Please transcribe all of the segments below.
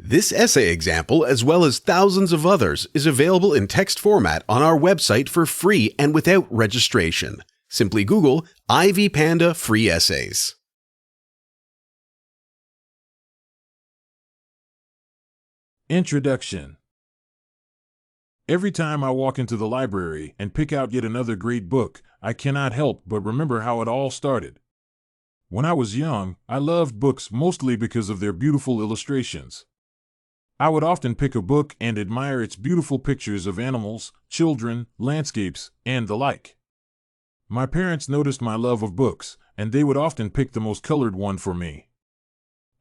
This essay example, as well as thousands of others, is available in text format on our website for free and without registration. Simply Google Ivy Panda Free Essays. Introduction. Every time I walk into the library and pick out yet another great book, I cannot help but remember how it all started. When I was young, I loved books mostly because of their beautiful illustrations. I would often pick a book and admire its beautiful pictures of animals, children, landscapes, and the like. My parents noticed my love of books, and they would often pick the most colored one for me.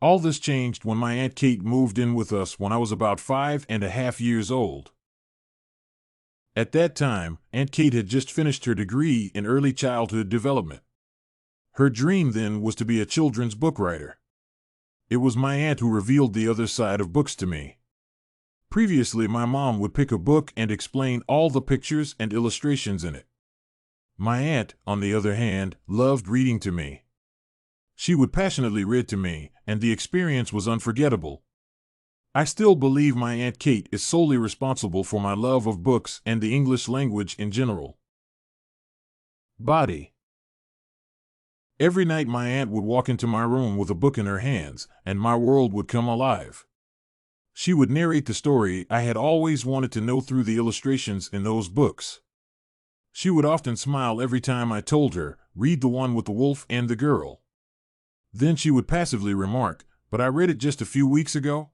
All this changed when my Aunt Kate moved in with us when I was about 5.5 years old. At that time, Aunt Kate had just finished her degree in early childhood development. Her dream then was to be a children's book writer. It was my aunt who revealed the other side of books to me. Previously, my mom would pick a book and explain all the pictures and illustrations in it. My aunt, on the other hand, loved reading to me. She would passionately read to me, and the experience was unforgettable. I still believe my Aunt Kate is solely responsible for my love of books and the English language in general. Body. Every night my aunt would walk into my room with a book in her hands, and my world would come alive. She would narrate the story I had always wanted to know through the illustrations in those books. She would often smile every time I told her, "Read the one with the wolf and the girl." Then she would passively remark, "But I read it just a few weeks ago."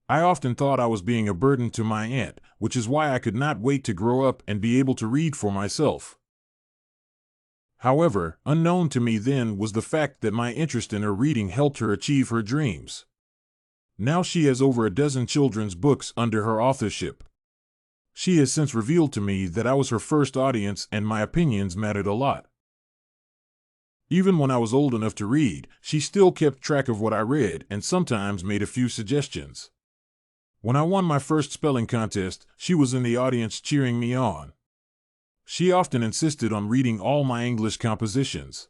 I often thought I was being a burden to my aunt, which is why I could not wait to grow up and be able to read for myself. However, unknown to me then was the fact that my interest in her reading helped her achieve her dreams. Now she has over a dozen children's books under her authorship. She has since revealed to me that I was her first audience and my opinions mattered a lot. Even when I was old enough to read, she still kept track of what I read and sometimes made a few suggestions. When I won my first spelling contest, she was in the audience cheering me on. She often insisted on reading all my English compositions.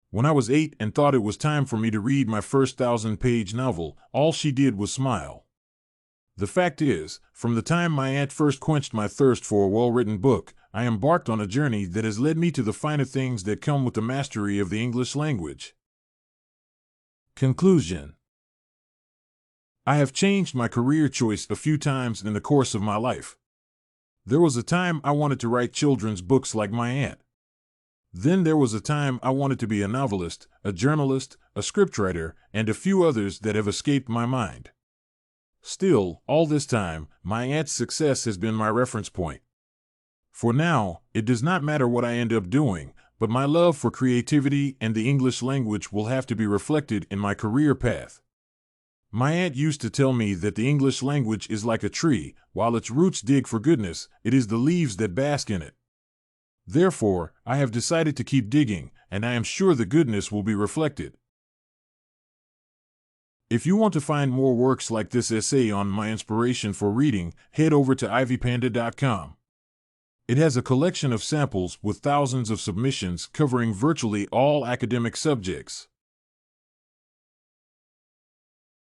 When I was 8 and thought it was time for me to read my first 1,000-page novel, all she did was smile. The fact is, from the time my aunt first quenched my thirst for a well-written book, I embarked on a journey that has led me to the finer things that come with the mastery of the English language. Conclusion. I have changed my career choice a few times in the course of my life. There was a time I wanted to write children's books like my aunt. Then there was a time I wanted to be a novelist, a journalist, a scriptwriter, and a few others that have escaped my mind. Still, all this time, my aunt's success has been my reference point. For now, it does not matter what I end up doing, but my love for creativity and the English language will have to be reflected in my career path. My aunt used to tell me that the English language is like a tree. While its roots dig for goodness, it is the leaves that bask in it. Therefore, I have decided to keep digging, and I am sure the goodness will be reflected. If you want to find more works like this essay on my inspiration for reading, head over to ivypanda.com. It has a collection of samples with thousands of submissions covering virtually all academic subjects.